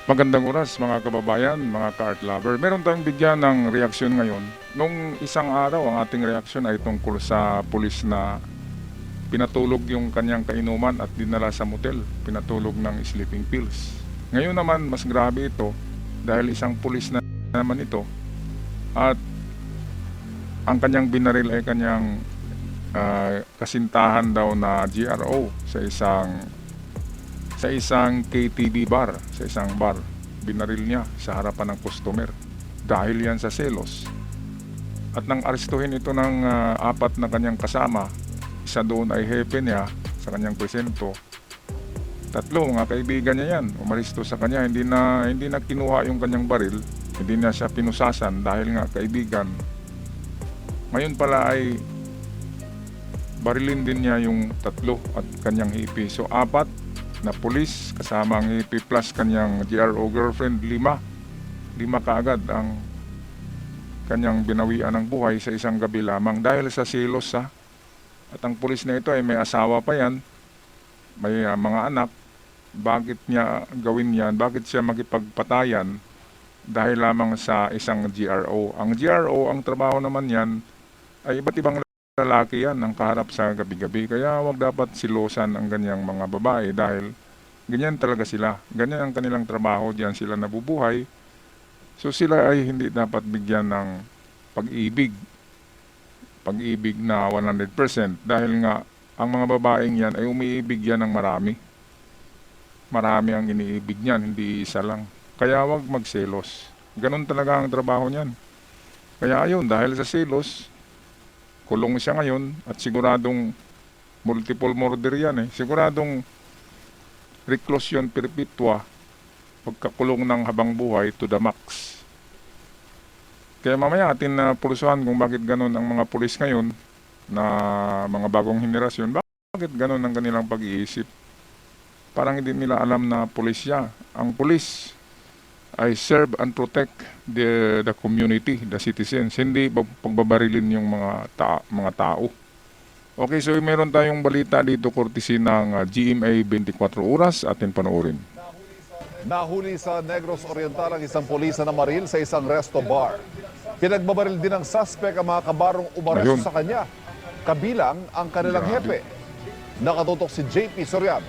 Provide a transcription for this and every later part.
Magandang oras mga kababayan, mga ka-art lover. Meron tayong bigyan ng reaksyon ngayon. Nung isang araw, ang ating reaksyon ay tungkol sa pulis na pinatulog yung kanyang kainuman at dinala sa motel. Pinatulog ng sleeping pills. Ngayon naman, mas grabe ito dahil isang pulis na naman ito at ang kanyang binaril ay kanyang kasintahan daw na GRO sa isang KTV bar, sa isang bar. Binaril niya sa harapan ng customer dahil yan sa selos. At nang arestuhin ito ng apat na kanyang kasama, isa doon ay hepe niya sa kanyang presento. Tatlo, mga kaibigan niya yan, umaristo sa kanya. Hindi na kinuha yung kanyang baril, hindi na siya pinusasan dahil nga kaibigan. Ngayon pala ay barilin din niya yung tatlo at kanyang hippie. So apat na pulis kasama ang hippie plus kanyang GRO girlfriend, lima kaagad ang kanyang binawian ng buhay sa isang gabi lamang dahil sa selos ha. At ang pulis na ito ay may asawa pa yan, may mga anak. Bakit niya gawin yan? Bakit siya magipagpatayan dahil lamang sa isang GRO? Ang GRO, ang trabaho naman yan ay iba't ibang lalaki yan ang kaharap sa gabi-gabi. Kaya wag dapat silosan ang ganyang mga babae dahil ganyan talaga sila. Ganyan ang kanilang trabaho, diyan sila nabubuhay. So sila ay hindi dapat bigyan ng pag-ibig. Pag-ibig na 100% dahil nga ang mga babaeng yan ay umiibig yan ng marami. Marami ang iniibig niyan, hindi isa lang. Kaya wag magselos. Ganun talaga ang trabaho niyan. Kaya ayun, dahil sa selos, kulong siya ngayon at siguradong multiple murder yan eh. Siguradong reclusion perpetua, pagkakulong ng habang buhay to the max. Kaya mamaya atin na pulsuhan kung bakit ganun ang mga pulis ngayon na mga bagong henerasyon. Bakit ganun ang kanilang pag-iisip? Parang hindi nila alam na pulis siya. Ang pulis ay serve and protect the community, the citizens, hindi pagbabarilin yung mga tao. Okay, so meron tayong balita dito courtesy ng GMA 24 Oras, atin panoorin. Nahuli sa Negros Oriental ang isang pulis na namaril sa isang resto bar. Pinagbabaril din ng suspect ang mga kabarong umaresto sa kanya, kabilang ang kanilang hepe. Nakatutok si JP Soriano.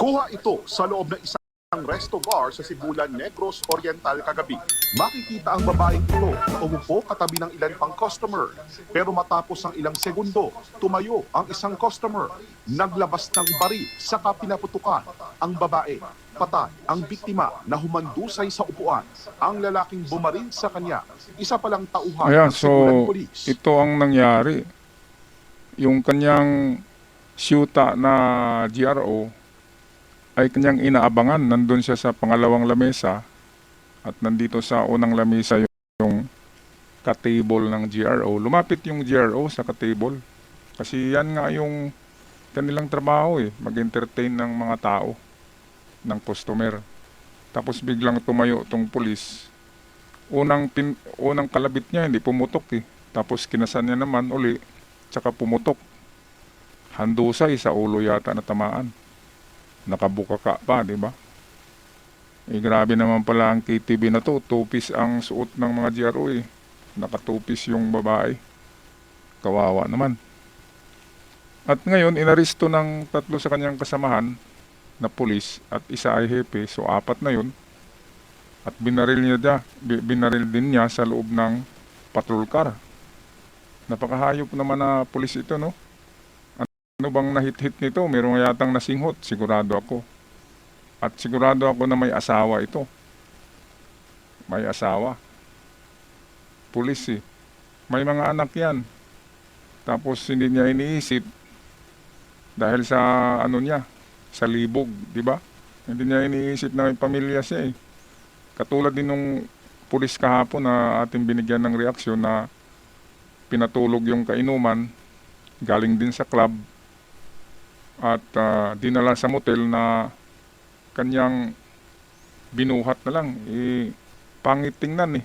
Kuha ito sa loob ng isang resto bar sa Sibulan, Negros Oriental kagabi. Makikita ang babaeng ito na umupo katabi ng ilan pang customer. Pero matapos ang ilang segundo, tumayo ang isang customer. Naglabas ng baril, saka pinaputukan ang babae. Patay ang biktima na humandusay sa upuan. Ang lalaking bumaril sa kanya, isa palang tauhan Ayan, ng Sibulan so Police. ito ang nangyari. Yung kanyang syuta na GRO ay kanyang inaabangan. Nandun siya sa pangalawang lamesa at nandito sa unang lamesa yung ka-table ng GRO. Lumapit yung GRO sa ka-table kasi yan nga yung kanilang trabaho eh, mag-entertain ng mga tao, ng customer. Tapos biglang tumayo tong pulis. Unang kalabit niya hindi pumutok eh. Tapos kinasan niya naman uli, tsaka pumutok. Handusay sa ulo yata na tamaan. Nakabuka ka pa, di ba? Eh, grabe naman pala ang KTV na to. Two-piece ang suot ng mga GRO eh. Naka-two-piece yung babae. Kawawa naman. At ngayon, inaresto ng tatlo sa kanyang kasamahan na pulis at isa ay hepe. So, apat na yun. At binaril din niya sa loob ng patrol car. Napakahayop naman na pulis ito, no? Ano bang nahit-hit nito? Meron yatang nasinghot, sigurado ako. At sigurado ako na may asawa ito. May asawa. Pulis eh. May mga anak yan. Tapos hindi niya iniisip dahil sa ano niya, sa libog, di ba? Hindi niya iniisip na may pamilya siya eh. Katulad din nung pulis kahapon na ating binigyan ng reaksyon na pinatulog yung kainuman, galing din sa club, at dinala sa motel na kanyang binuhat na lang. Eh, pangit tingnan eh.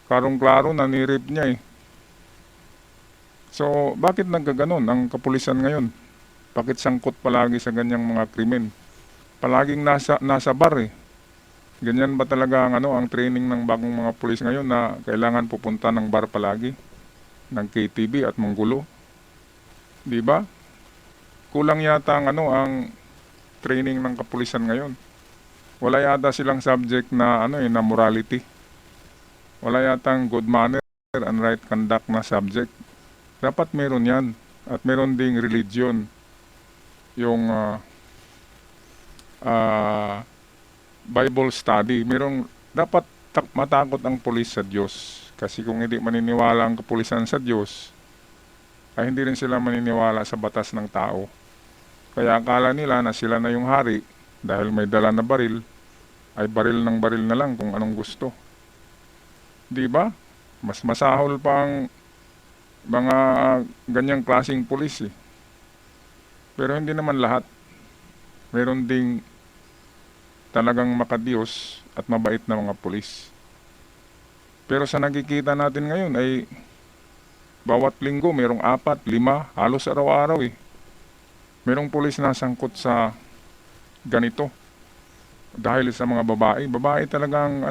Karong-klaro na nirip niya eh. So, bakit nagkaganon ang kapulisan ngayon? Bakit sangkot palagi sa ganyang mga krimen? Palaging nasa bar eh. Ganyan ba talaga ang training ng bagong mga pulis ngayon na kailangan pupunta ng bar palagi, ng KTV at manggulo? Di ba? Kulang yata ang training ng kapulisan ngayon. Wala yata silang subject na na morality. Wala yatang good manner and right conduct na subject. Dapat meron 'yan at meron ding religion. Yung Bible study, dapat matakot ang pulis sa Diyos. Kasi kung hindi maniniwala ang kapulisan sa Diyos, ay hindi rin sila maniniwala sa batas ng tao. Kaya akala nila na sila na yung hari dahil may dala na baril, ay baril ng baril na lang kung anong gusto. Di ba? Mas masahol pa ang mga ganyang klaseng pulis eh. Pero hindi naman lahat. Meron ding talagang makadiyos at mabait na mga pulis. Pero sa nakikita natin ngayon ay bawat linggo merong 4, 5, halos araw-araw eh. Merong pulis na sangkot sa ganito. Dahil sa mga babae. Babae talagang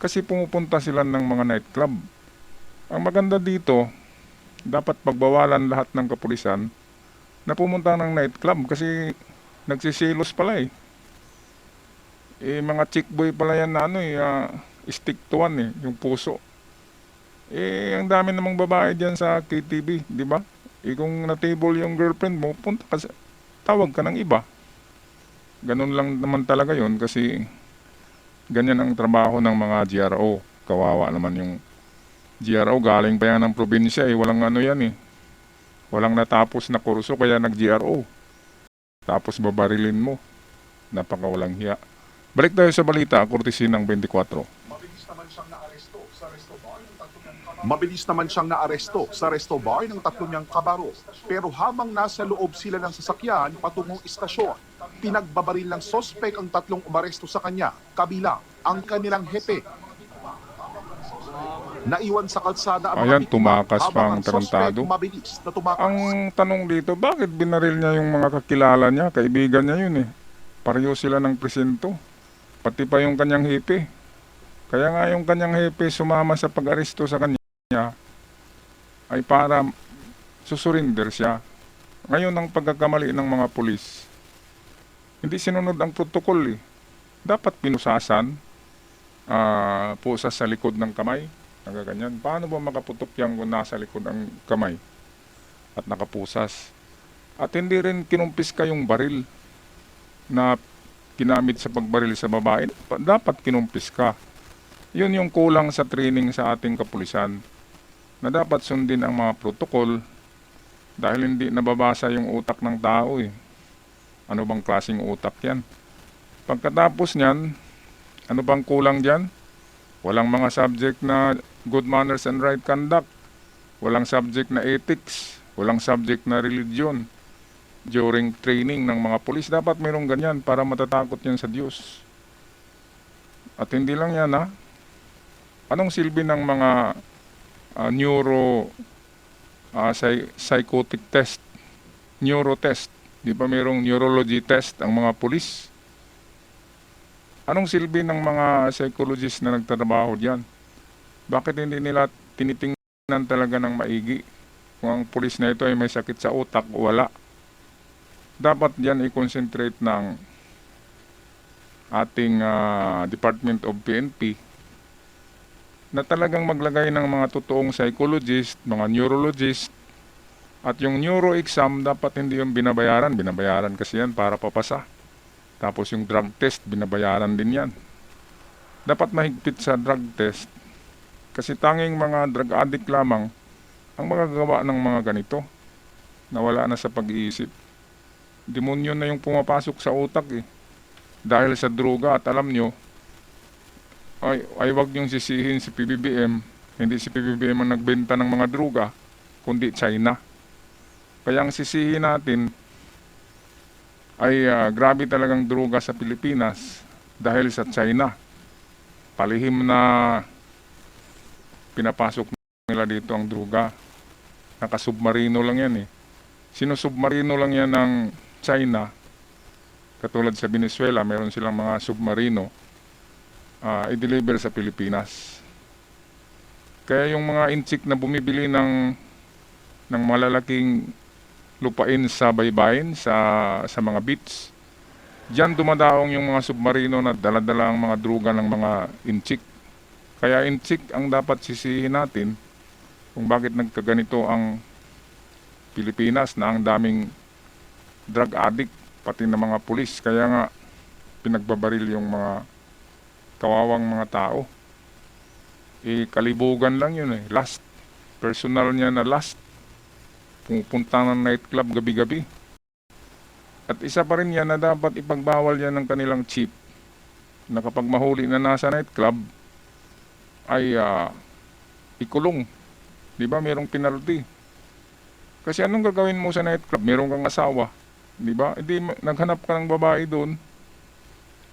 kasi pumupunta sila ng mga nightclub. Ang maganda dito, dapat pagbawalan lahat ng kapulisan na pumunta ng nightclub kasi nagsisilos pala eh. Mga chick boy pala yan na stick to one eh, yung puso. Ang dami namang babae diyan sa KTV, di ba? Kung na-table yung girlfriend mo, punta ka tawag ka ng iba. Ganun lang naman talaga yon kasi ganyan ang trabaho ng mga GRO. Kawawa naman yung GRO, galing pa yan ng probinsya eh, walang yan eh. Walang natapos na kurso kaya nag-GRO. Tapos babarilin mo. Napakawalang hiya. Balik tayo sa balita, kurtesi ng 24. Mabilis naman siyang naaresto sa resto bar ng tatlo niyang kabaro. Pero habang nasa loob sila ng sasakyan patungong istasyon, pinagbabaril ng sospek ang tatlong umaresto sa kanya, kabilang ang kanilang hepe. Naiwan sa kalsada ang Ayan, mga biktima tumakas pa habang ang ang sospek tarantado. mabilis na tumakas. Ang tanong dito, bakit binaril niya yung mga kakilala niya? Kaibigan niya yun eh. Pareho sila ng presento. Pati pa yung kanyang hepe. Kaya nga yung kanyang hepe sumama sa pag-aresto sa kanya ay para susurinder siya. Ngayon ang pagkakamali ng mga pulis, hindi sinunod ang protokol eh. Dapat pinusasan, pusas sa likod ng kamay, nagaganyan. Paano ba makaputok yan kung nasa likod ang kamay at nakapusas? At hindi rin kinumpiska yung baril na ginamit sa pagbaril sa babae. Dapat kinumpiska. Yun yung kulang sa training sa ating kapulisan, na dapat sundin ang mga protokol dahil hindi nababasa yung utak ng tao eh. Ano bang klaseng utak yan? Pagkatapos niyan, ano bang kulang dyan? Walang mga subject na good manners and right conduct. Walang subject na ethics. Walang subject na religion. During training ng mga pulis, dapat mayroong ganyan para matatakot yan sa Diyos. At hindi lang yan ha. Anong silbi ng mga psychotic test, neuro test? Di ba mayroong neurology test ang mga pulis? Anong silbi ng mga psychologist na nagtatrabaho diyan? Bakit hindi nila tinitingnan talaga ng maigi kung ang pulis na ito ay may sakit sa utak o wala? Dapat diyan i-concentrate ng ating Department of PNP na talagang maglagay ng mga totoong psychologist, mga neurologist, at yung neuro exam dapat hindi yung binabayaran. Binabayaran kasi yan para papasa. Tapos yung drug test, binabayaran din yan. Dapat mahigpit sa drug test kasi tanging mga drug addict lamang ang magagawa ng mga ganito na wala na sa pag-iisip. Demonyo na yung pumapasok sa utak eh. Dahil sa droga at alam nyo, ay wag niyong sisihin si PBBM. Hindi si PBBM ang nagbenta ng mga droga, kundi China. Kaya ang sisihin natin ay grabe talagang droga sa Pilipinas dahil sa China. Palihim na pinapasok nila dito ang droga. Nakasubmarino lang yan eh. sinusubmarino lang yan ng China. Katulad sa Venezuela, meron silang mga submarino i-deliver sa Pilipinas. Kaya yung mga inchik na bumibili ng malalaking lupain sa baybayin, sa mga beach, diyan dumadaong yung mga submarino na daladala ang mga druga ng mga inchik. Kaya inchik ang dapat sisihin natin kung bakit nagkaganito ang Pilipinas na ang daming drug addict, pati na mga pulis. Kaya nga pinagbabaril yung mga kawawang mga tao. Kalibugan lang yun eh. Last. Personal niya na last. Pupunta ng nightclub gabi-gabi. At isa pa rin yan na dapat ipagbawal yan ng kanilang chief na kapag mahuli na nasa nightclub ay ikulong. Di ba? Merong penalty. Kasi anong gagawin mo sa nightclub? Meron kang asawa. Di ba? Hindi naghanap ka ng babae doon.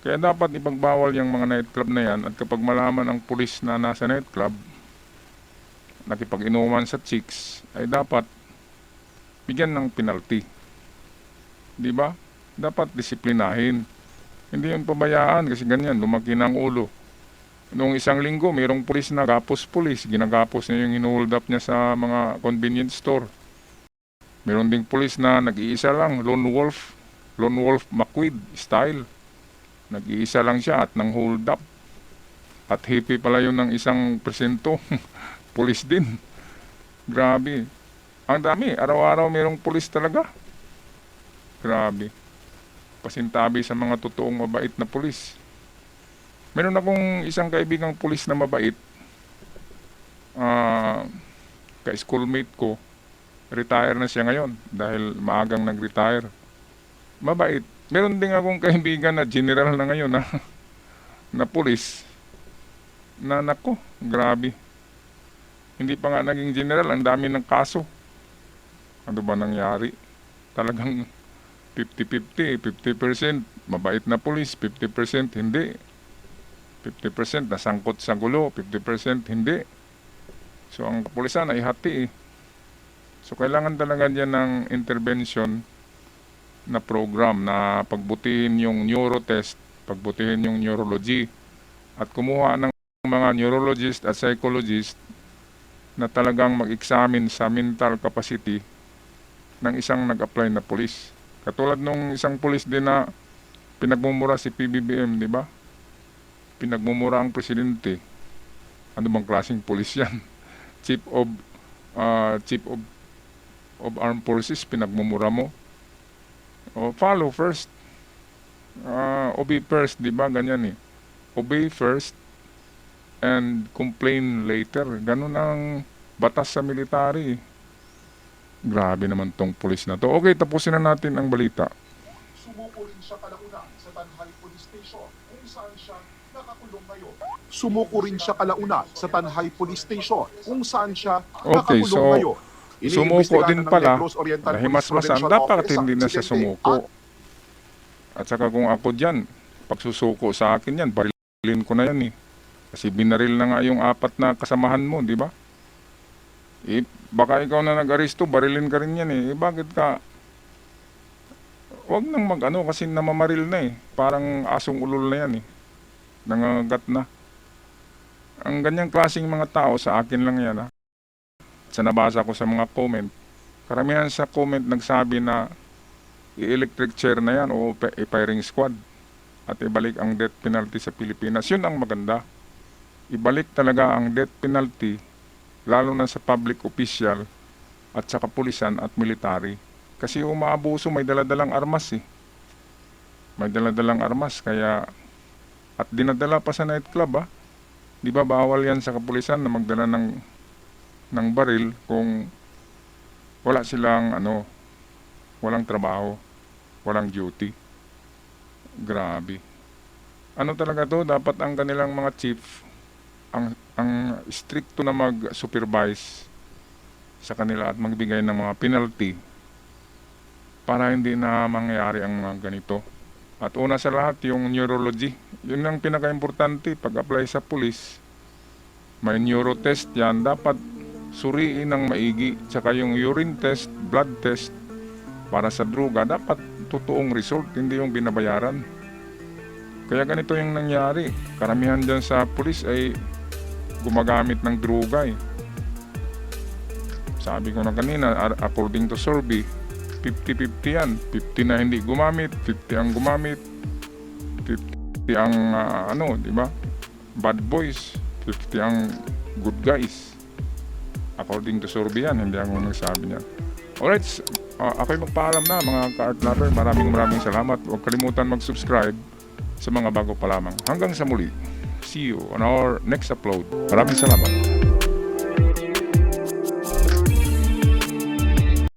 Kaya dapat ipagbawal yung mga nightclub na yan at kapag malaman ng pulis na nasa nightclub, nakipag-inuman sa chicks, ay dapat bigyan ng penalty. Di ba? Dapat disiplinahin. Hindi yung pabayaan kasi ganyan, lumaki ng ulo. Noong isang linggo, mayroong pulis na gapos pulis. Ginagapos niya yung hinuhold up niya sa mga convenience store. Meron ding pulis na nag-iisa lang, lone wolf McQueen style. Nag-iisa lang siya at nang hold up. At hippie pala yun ng isang presinto. Pulis din. Grabe. Ang dami. Araw-araw mayroong pulis talaga. Grabe. Pasintabi sa mga totoong mabait na pulis. Meron akong isang kaibigang pulis na mabait. Ka-schoolmate ko. Retire na siya ngayon dahil maagang nag-retire. Mabait. Meron din akong kaibigan na general na ngayon na pulis. Na nako, grabe. Hindi pa nga naging general, ang dami ng kaso. Ano ba nangyari? Talagang 50-50, 50% mabait na pulis, 50% hindi. 50% nasangkot sa gulo, 50% hindi. So ang kapulisan ay hati eh. So kailangan talaga dyan ng intervention na program na pagbutihin yung neurotest, pagbutihin yung neurology at kumuha ng mga neurologist at psychologist na talagang mag-examine sa mental capacity ng isang nag-apply na pulis. Katulad nung isang pulis din na pinagmumura si PBBM, di ba? Pinagmumura ang presidente. Ano bang klaseng pulis yan? Chief of Armed Forces, pinagmumura mo. Follow first. Obey first, di ba? Ganyan eh. Obey first and complain later. Ganun ang batas sa military. Grabe naman tong pulis na to. Okay, tapusin na natin ang balita. Sumuko rin siya kalaunan sa Tanhay Police Station kung saan siya nakakulong ngayon. Sumuko rin siya kalaunan sa Tanhay Police Station kung saan siya Okay, nakakulong so ngayon. sumuko din pala. Dahil Himas-masan, dapat hindi na siya sumuko. At saka kung ako dyan, pagsusuko sa akin yan, barilin ko na yan eh. Kasi binaril na nga yung 4 na kasamahan mo, di ba? Baka ikaw na nag-aristo, barilin ka rin yan eh. Bakit ka? Huwag nang mag-ano kasi namamaril na eh. Parang asong ulol na yan eh. Nangangagat na. Ang ganyang klaseng mga tao, sa akin lang yan ha. Sa nabasa ko sa mga comment, karamihan sa comment nagsabi na i-electric chair na yan o firing squad at ibalik ang death penalty sa Pilipinas. Yun ang maganda. Ibalik talaga ang death penalty lalo na sa public official at sa kapulisan at military. Kasi umaabuso, may daladalang armas eh. May daladalang armas kaya at dinadala pa sa nightclub ah. Di ba bawal yan sa kapulisan na magdala ng baril kung wala silang walang trabaho, walang duty. Grabe. Ano talaga to? Dapat ang kanilang mga chief ang stricto na mag-supervise sa kanila at magbigay ng mga penalty para hindi na mangyari ang mga ganito. At una sa lahat, yung neurology. Yun ang pinaka-importante pag-apply sa police. May neurotest yan. Dapat suriin ng maigi. Tsaka yung urine test, blood test, para sa droga, dapat totoong result, hindi yung binabayaran. Kaya ganito yung nangyari. Karamihan dyan sa pulis ay gumagamit ng droga eh. Sabi ko na kanina, according to survey, 50-50 yan. 50 na hindi gumamit, 50 ang gumamit, 50 ang di ba? Bad boys, 50 ang good guys. According to survey yan, hindi ako nagsabi niyan. Alright, ako'y magpaalam na mga ka-art lover. Maraming salamat. Huwag kalimutan mag-subscribe sa mga bago pa lamang. Hanggang sa muli. See you on our next upload. Maraming salamat.